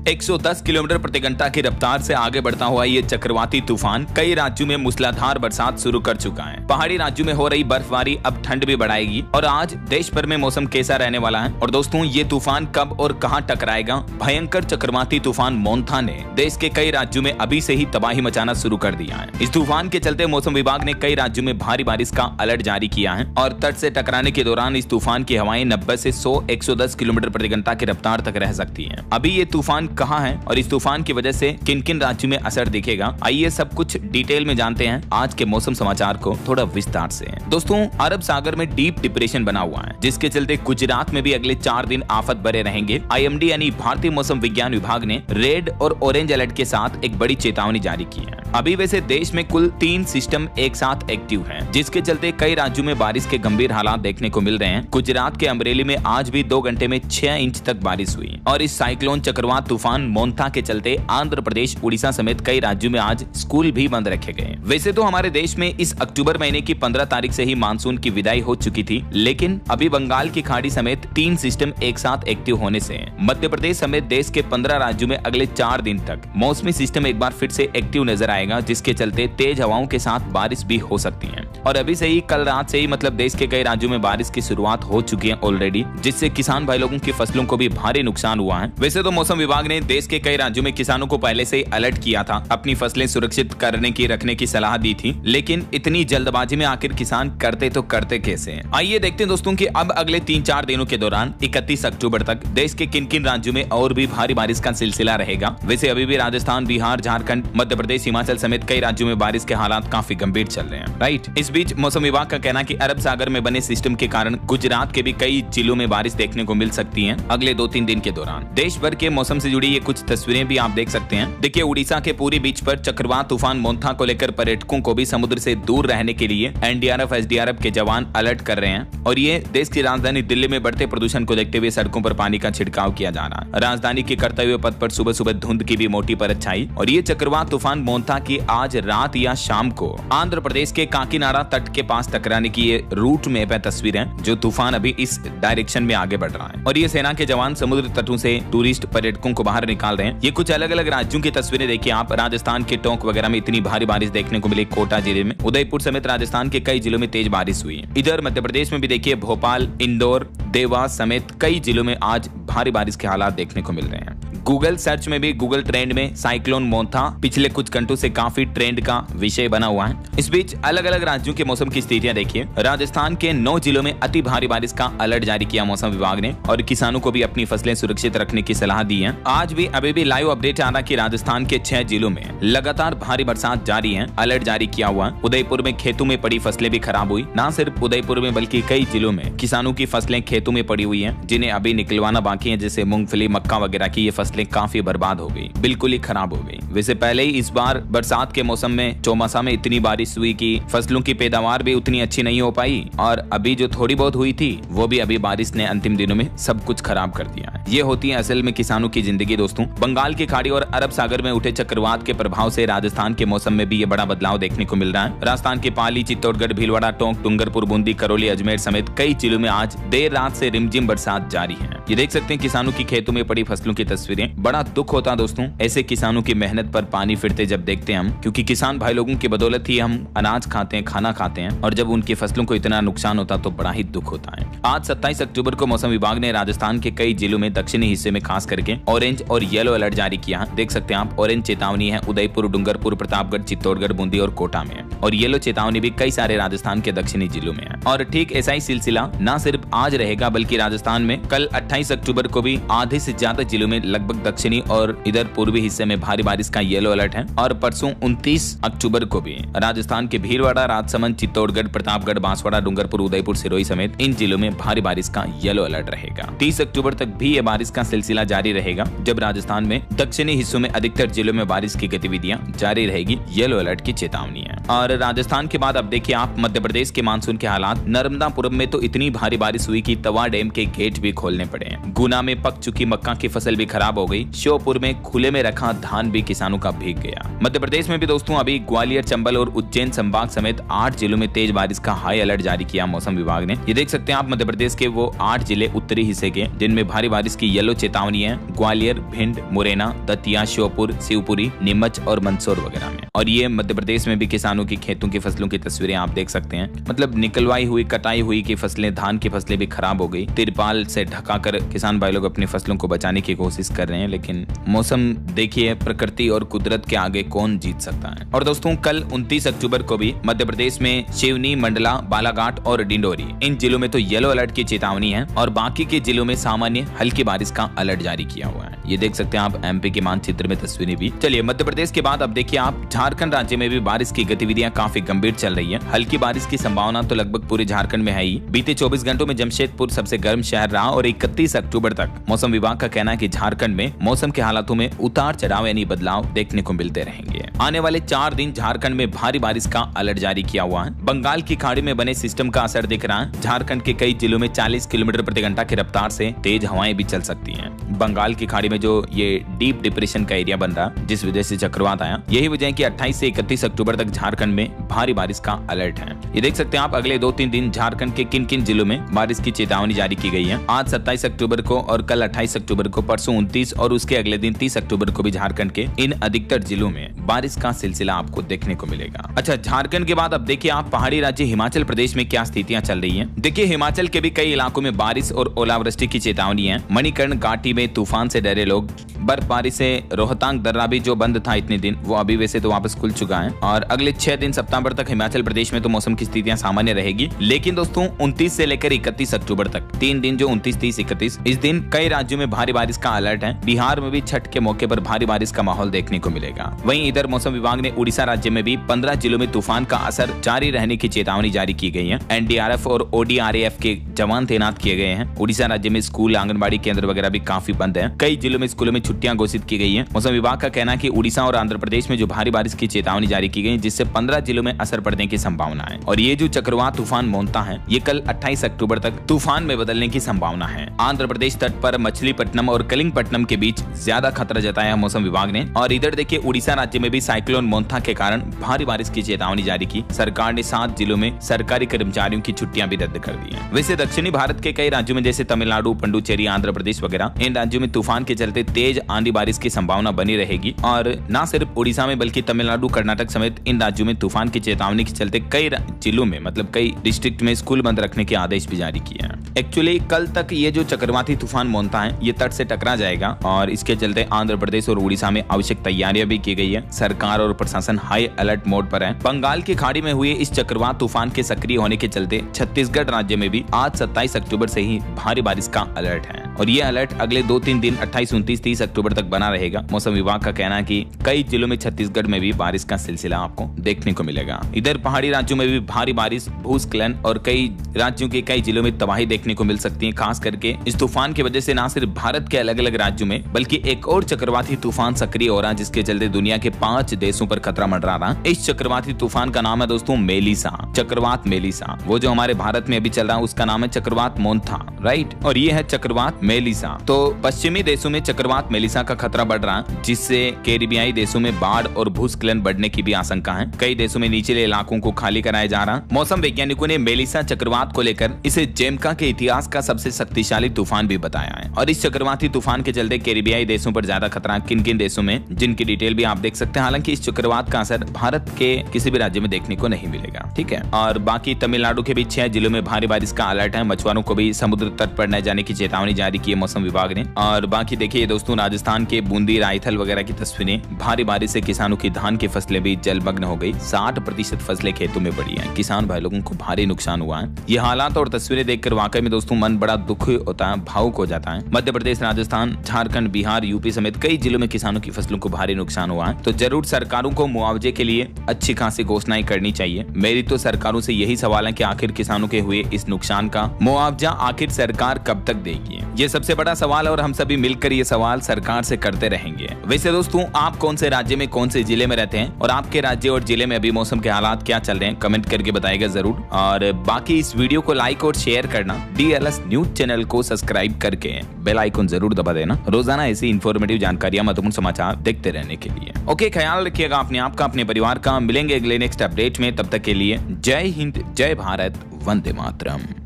110 kilometre प्रति घंटा की रफ्तार से आगे बढ़ता हुआ ये चक्रवाती तूफान कई राज्यों में मूसलाधार बरसात शुरू कर चुका है। पहाड़ी राज्यों में हो रही बर्फबारी अब ठंड भी बढ़ाएगी और आज देश भर में मौसम कैसा रहने वाला है और दोस्तों ये तूफान कब और कहां टकराएगा। भयंकर चक्रवाती तूफान मोंथा ने देश के कई राज्यों में अभी से ही तबाही मचाना शुरू कर दिया है। इस तूफान के चलते मौसम विभाग ने कई राज्यों में भारी बारिश का अलर्ट जारी किया है और तट से टकराने के दौरान इस तूफान की हवाएं 90 से 100-110 किलोमीटर प्रति घंटा की रफ्तार तक रह सकती हैं। अभी ये तूफान कहां है और इस तूफान की वजह से किन किन राज्यों में असर दिखेगा, आइए सब कुछ डिटेल में जानते हैं आज के मौसम समाचार को थोड़ा विस्तार से। दोस्तों, अरब सागर में डीप डिप्रेशन बना हुआ है जिसके चलते गुजरात में भी अगले 4 दिन आफत भरे रहेंगे। IMD यानी भारतीय मौसम विज्ञान विभाग ने रेड और ऑरेंज अलर्ट के साथ एक बड़ी चेतावनी जारी की है। अभी वैसे देश में कुल 3 सिस्टम एक साथ एक्टिव हैं, जिसके चलते कई राज्यों में बारिश के गंभीर हालात देखने को मिल रहे हैं। गुजरात के अमरेली में आज भी 2 घंटे में 6 इंच तक बारिश हुई और इस साइक्लोन चक्रवात तूफान मोंथा के चलते आंध्र प्रदेश, उड़ीसा समेत कई राज्यों में आज स्कूल भी बंद रखे गए। वैसे तो हमारे देश में इस अक्टूबर महीने की 15 तारीख से ही मानसून की विदाई हो चुकी थी, लेकिन अभी बंगाल की खाड़ी समेत 3 सिस्टम एक साथ एक्टिव होने से मध्य प्रदेश समेत देश के 15 राज्यों में अगले 4 दिन तक मौसमी सिस्टम एक बार फिर से एक्टिव नजर आएगा, जिसके चलते तेज हवाओं के साथ बारिश भी हो सकती है। और अभी से ही कल रात से ही मतलब देश के कई राज्यों में बारिश की शुरुआत हो चुकी है ऑलरेडी, जिससे किसान भाई लोगों की फसलों को भी भारी नुकसान हुआ है। वैसे तो मौसम विभाग ने देश के कई राज्यों में किसानों को पहले से ही अलर्ट किया था, अपनी फसलें सुरक्षित करने की रखने की सलाह दी थी, लेकिन इतनी जल्दबाजी में आखिर किसान करते तो करते कैसे हैं। आइए देखते हैं दोस्तों कि अब अगले 3-4 दिनों के दौरान 31 अक्टूबर तक देश के किन किन राज्यों में और भी भारी बारिश का सिलसिला रहेगा। वैसे अभी भी राजस्थान, बिहार, झारखंड, मध्य प्रदेश, हिमाचल समेत कई राज्यों में बारिश के हालात काफी गंभीर चल रहे हैं, राइट। इस बीच मौसम विभाग का कहना है कि अरब सागर में बने सिस्टम के कारण गुजरात के भी कई जिलों में बारिश देखने को मिल सकती है अगले 2-3 दिन के दौरान। देश भर के मौसम से जुड़ी ये कुछ तस्वीरें भी आप देख सकते हैं। देखिए, उड़ीसा के पूरी बीच पर चक्रवात तूफान मोंथा को लेकर पर्यटकों को भी समुद्र से दूर रहने के लिए NDRF, SDRF के जवान अलर्ट कर रहे हैं और ये देश की राजधानी दिल्ली में बढ़ते प्रदूषण को देखते हुए सड़कों पर पानी का छिड़काव किया जा रहा है। राजधानी के करते हुए पथ पर सुबह सुबह धुंध की भी मोटी परत छाई और ये चक्रवात तूफान मोंथा की आज रात या शाम को आंध्र प्रदेश के काकीनाडा तट के पास टकराने की ये रूट मैप है तस्वीर है, जो तूफान अभी इस डायरेक्शन में आगे बढ़ रहा है और ये सेना के जवान समुद्र तटों से टूरिस्ट पर्यटकों को बाहर निकाल रहे हैं। ये कुछ अलग अलग राज्यों की तस्वीरें देखिए आप। राजस्थान के टोंक वगैरह में इतनी भारी बारिश देखने को मिली, कोटा जिले में, उदयपुर समेत राजस्थान के कई जिलों में तेज बारिश हुई। इधर मध्य प्रदेश में भी देखिए भोपाल, इंदौर, देवास समेत कई जिलों में आज भारी बारिश के हालात देखने को मिल रहे हैं। गूगल सर्च में भी गूगल ट्रेंड में साइक्लोन मोंथा पिछले कुछ घंटों से काफी ट्रेंड का विषय बना हुआ है। इस बीच अलग अलग राज्यों के मौसम की स्थितियां देखिए। राजस्थान के 9 जिलों में अति भारी बारिश का अलर्ट जारी किया मौसम विभाग ने और किसानों को भी अपनी फसलें सुरक्षित रखने की सलाह दी है। आज भी अभी भी लाइव अपडेट आ रहा कि राजस्थान के 6 जिलों में लगातार भारी बरसात जारी है, अलर्ट जारी किया हुआ। उदयपुर में खेतों में पड़ी फसलें भी खराब हुई। न सिर्फ उदयपुर में बल्कि कई जिलों में किसानों की फसलें खेतों में पड़ी हुई है, जिन्हें अभी निकलवाना बाकी है, जैसे मूंगफली, मक्का वगैरह की ये फसलें काफी बर्बाद हो गई, बिल्कुल ही खराब हो गई। वैसे पहले ही इस बार बरसात के मौसम में चौमासा में इतनी बारिश हुई कि फसलों की पैदावार भी उतनी अच्छी नहीं हो पाई और अभी जो थोड़ी बहुत हुई थी वो भी अभी बारिश ने अंतिम दिनों में सब कुछ खराब कर दिया है। ये होती है असल में किसानों की जिंदगी दोस्तों। बंगाल की खाड़ी और अरब सागर में उठे चक्रवात के प्रभाव से राजस्थान के मौसम में भी ये बड़ा बदलाव देखने को मिल रहा है। राजस्थान के पाली, चित्तौड़गढ़, भीलवाड़ा, टोंक, डूंगरपुर, बूंदी, करौली, अजमेर समेत कई जिलों में आज देर रात से रिमझिम बरसात जारी है। ये देख सकते हैं किसानों की खेतों में पड़ी फसलों की तस्वीरें। बड़ा दुख होता दोस्तों ऐसे किसानों की मेहनत पर पानी फिरते जब देखते हैं हम, क्योंकि किसान भाई लोगों की बदौलत ही हम अनाज खाते हैं, खाना खाते हैं और जब उनकी फसलों को इतना नुकसान होता तो बड़ा ही दुख होता है। आज 27 अक्टूबर को मौसम विभाग ने राजस्थान के कई जिलों में दक्षिणी हिस्से में खास करके ऑरेंज और येलो अलर्ट जारी किया। देख सकते हैं आप, ऑरेंज चेतावनी है उदयपुर, डूंगरपुर, प्रतापगढ़, चित्तौड़गढ़, बूंदी और कोटा में और येलो चेतावनी भी कई सारे राजस्थान के दक्षिणी जिलों में है। और ठीक ऐसा ही सिलसिला न सिर्फ आज रहेगा बल्कि राजस्थान में कल 28 अक्टूबर को भी आधे से ज्यादा जिलों में लगभग दक्षिणी और इधर पूर्वी हिस्से में भारी बारिश का येलो अलर्ट है। और परसों 29 अक्टूबर को भी राजस्थान के भीलवाड़ा, राजसमंद, चित्तौड़गढ़, प्रतापगढ़, बांसवाड़ा, डूंगरपुर, उदयपुर, सिरोही समेत इन जिलों में भारी बारिश का येलो अलर्ट रहेगा। 30 अक्टूबर तक भी ये बारिश का सिलसिला जारी रहेगा, जब राजस्थान में दक्षिणी हिस्सों में अधिकतर जिलों में बारिश की गतिविधियां जारी रहेगी। येलो अलर्ट की चेतावनी है। और राजस्थान के बाद अब देखिए आप मध्य प्रदेश के मानसून के हालात। नर्मदापुरम में तो इतनी भारी बारिश हुई कि तवा डैम के गेट भी खोलने पड़े। गुना में पक चुकी मक्का की फसल भी खराब हो गई। श्योपुर में खुले में रखा धान भी किसानों का भीग गया। मध्य प्रदेश में भी दोस्तों अभी ग्वालियर, चंबल और उज्जैन संभाग समेत 8 जिलों में तेज बारिश का हाई अलर्ट जारी किया मौसम विभाग ने। ये देख सकते हैं आप मध्य प्रदेश के वो 8 जिले उत्तरी हिस्से के जिनमें भारी बारिश की येलो चेतावनी है। ग्वालियर, भिंड, मुरैना, दतिया, श्योपुर, शिवपुरी, नीमच और मंदसौर वगैरह में। और ये मध्य प्रदेश में भी किसानों की खेतों की फसलों की तस्वीरें आप देख सकते हैं। मतलब निकलवाई हुई, कटाई हुई की फसलें, धान की फसलें भी खराब हो गई। तिरपाल से ढकाकर किसान भाई लोग अपनी फसलों को बचाने की कोशिश कर रहे हैं, लेकिन मौसम देखिए, प्रकृति और कुदरत के आगे कौन जीत सकता है। और दोस्तों कल 29 अक्टूबर को भी मध्य प्रदेश में सिवनी, मंडला, बालाघाट और डिंडोरी इन जिलों में तो येलो अलर्ट की चेतावनी है और बाकी के जिलों में सामान्य हल्की बारिश का अलर्ट जारी किया हुआ है। ये देख सकते हैं आप एमपी के मानचित्र में तस्वीरें भी। चलिए मध्य प्रदेश के बाद अब देखिए आप झारखंड राज्य में भी बारिश की गतिविधियां काफी गंभीर चल रही है। हल्की बारिश की संभावना तो लगभग पूरे झारखंड में है ही। बीते 24 घंटों में जमशेदपुर सबसे गर्म शहर रहा और 31 अक्टूबर तक मौसम विभाग का कहना है कि झारखंड में मौसम के हालातों में उतार चढ़ाव यानी बदलाव देखने को मिलते रहेंगे। आने वाले 4 दिन झारखंड में भारी बारिश का अलर्ट जारी किया हुआ है। बंगाल की खाड़ी में बने सिस्टम का असर दिख रहा है। झारखंड के कई जिलों में 40 किलोमीटर प्रति घंटा की रफ्तार से तेज हवाएं भी चल सकती हैं। बंगाल की खाड़ी में जो ये डीप डिप्रेशन का एरिया बन रहा, जिस वजह से चक्रवात आया, यही वजह है कि 28 से 31 अक्टूबर तक झारखंड में भारी बारिश का अलर्ट है। ये देख सकते हैं आप अगले 2-3 दिन झारखंड के किन किन जिलों में बारिश की चेतावनी जारी की गई है। आज 27 अक्टूबर को और कल 28 अक्टूबर को, परसों 29 और उसके अगले दिन 30 अक्टूबर को भी झारखंड के इन अधिकतर जिलों में बारिश का सिलसिला आपको देखने को मिलेगा। अच्छा, झारखंड के बाद अब देखिए आप पहाड़ी राज्य हिमाचल प्रदेश में क्या स्थितियां चल रही हैं। देखिए हिमाचल के भी कई इलाकों में बारिश और ओलावृष्टि की चेतावनी है। मणिकर्ण घाटी में तूफान से डरे लोग। बर्फबारी से रोहतांग दर्रा भी जो बंद था इतने दिन, वो अभी वैसे तो वापस खुल चुका है। और अगले 6 दिन सितंबर तक हिमाचल प्रदेश में तो मौसम की स्थितियां सामान्य रहेगी। लेकिन दोस्तों 29 से लेकर 31 अक्टूबर तक 3 दिन, जो 29, 30, 31, इस दिन कई राज्यों में भारी बारिश का अलर्ट है। बिहार में भी छठ के मौके पर भारी बारिश का माहौल देखने को मिलेगा। वहीं इधर मौसम विभाग ने उड़ीसा राज्य में भी 15 जिलों में तूफान का असर जारी रहने की चेतावनी जारी की गई है। एनडीआरएफ और ओडीआरएफ के जवान तैनात किए गए हैं। उड़ीसा राज्य में स्कूल, आंगनबाड़ी केंद्र वगैरह भी काफी बंद है। कई जिलों में स्कूलों में छुट्टियां घोषित की गई है। मौसम विभाग का कहना है कि उड़ीसा और आंध्र प्रदेश में जो भारी बारिश की चेतावनी जारी की गई, जिससे 15 जिलों में असर पड़ने की संभावना है। और ये जो चक्रवात तूफान मोंता है, ये कल 28 अक्टूबर तक तूफान में बदलने की संभावना है। आंध्र प्रदेश तट पर मछलीपट्टनम और कलिंगपट्टनम के बीच ज्यादा खतरा जताया मौसम विभाग ने। और इधर देखिए उड़ीसा राज्य में भी साइक्लोन मोंथा के कारण भारी बारिश की चेतावनी जारी की। सरकार ने 7 जिलों में सरकारी कर्मचारियों की छुट्टियां भी रद्द कर दी है। वैसे दक्षिणी भारत के कई राज्यों में जैसे तमिलनाडु, पुडुचेरी, आंध्र प्रदेश वगैरह, इन राज्यों में तूफान के चलते तेज आंधी बारिश की संभावना बनी रहेगी। और न सिर्फ उड़ीसा में बल्कि तमिलनाडु, कर्नाटक समेत इन राज्यों में तूफान की चेतावनी के चलते कई जिलों में, मतलब कई डिस्ट्रिक्ट में स्कूल बंद रखने के आदेश भी जारी किए हैं। एक्चुअली कल तक ये जो चक्रवाती तूफान मोंता है, ये तट से टकरा जाएगा और इसके चलते आंध्र प्रदेश और उड़ीसा में आवश्यक तैयारियां भी की गई है। सरकार और प्रशासन हाई अलर्ट मोड पर है। बंगाल की खाड़ी में हुए इस चक्रवात तूफान के सक्रिय होने के चलते छत्तीसगढ़ राज्य में भी आज 27 अक्टूबर से ही भारी बारिश का अलर्ट है। और ये अलर्ट अगले 2-3 दिन 28, 29, 30 अक्टूबर तक बना रहेगा। मौसम विभाग का कहना है कि कई जिलों में छत्तीसगढ़ में भी बारिश का सिलसिला आपको देखने को मिलेगा। इधर पहाड़ी राज्यों में भी भारी बारिश, भूस्खलन और कई राज्यों के कई जिलों में तबाही देखने को मिल सकती है। खास करके इस तूफान की वजह से न सिर्फ भारत के अलग अलग राज्यों में बल्कि एक और चक्रवाती तूफान सक्रिय हो रहा है, जिसके चलते दुनिया के 5 देशों पर खतरा मंडरा रहा है। इस चक्रवाती तूफान का नाम है दोस्तों मेलिसा, चक्रवात मेलिसा। वो जो हमारे भारत में अभी चल रहा है उसका नाम है चक्रवात मोंथा, राइट। और ये है चक्रवात मेलिसा। तो पश्चिमी देशों में चक्रवात मेलिसा का खतरा बढ़ रहा है, जिससे कैरिबियाई देशों में बाढ़ और भूस्खलन बढ़ने की भी आशंका है। कई देशों में निचले इलाकों को खाली कराया जा रहा। मौसम वैज्ञानिकों ने मेलिसा चक्रवात को लेकर इसे जेमका के इतिहास का सबसे शक्तिशाली तूफान भी बताया है। और इस चक्रवाती तूफान के चलते कैरिबियाई देशों पर ज्यादा खतरा किन किन देशों में, जिनकी डिटेल भी आप देख सकते हैं। हालांकि इस चक्रवात का असर भारत के किसी भी राज्य में देखने को नहीं मिलेगा, ठीक है। और बाकी तमिलनाडु के भी 6 जिलों में भारी बारिश का अलर्ट है। मछुआरों को भी समुद्र तट पर न जाने की चेतावनी जारी की है मौसम विभाग ने। और बाकी देखिए दोस्तों, राजस्थान के बूंदी, रायथल वगैरह की तस्वीरें। भारी बारिश से किसानों की धान की फसलें भी जलमग्न हो गई। 60% फसलें खेतों में पड़ी हैं। किसान भाई लोगों को भारी नुकसान हुआ है। ये हालात और तस्वीरें देखकर वाकई में दोस्तों मन बड़ा दुख होता है, भावुक हो जाता है। मध्य प्रदेश, राजस्थान, झारखंड, बिहार, यूपी समेत कई जिलों में किसानों की फसलों को भारी नुकसान हुआ है। तो जरूर सरकारों को मुआवजे के लिए अच्छी खासी घोषणाएं करनी चाहिए। मेरी तो सरकारों से यही सवाल है कि आखिर किसानों के हुए इस नुकसान का मुआवजा आखिर सरकार कब तक देगी। ये सबसे बड़ा सवाल और हम सभी मिलकर ये सवाल सरकार से करते रहेंगे। वैसे दोस्तों, आप कौन से राज्य में, कौन से जिले में रहते हैं और आपके राज्य और जिले में अभी मौसम के हालात क्या चल रहे हैं, कमेंट करके बताइएगा जरूर। और बाकी इस वीडियो को लाइक और शेयर करना, DLS न्यूज चैनल को सब्सक्राइब करके बेल आइकन जरूर दबा देना रोजाना ऐसी इंफॉर्मेटिव जानकारियां, महत्वपूर्ण समाचार देखते रहने के लिए। ओके, ख्याल रखिएगा अपने आप का, अपने परिवार का। मिलेंगे अगले नेक्स्ट अपडेट में, तब तक के लिए जय हिंद, जय भारत, वंदे मातरम।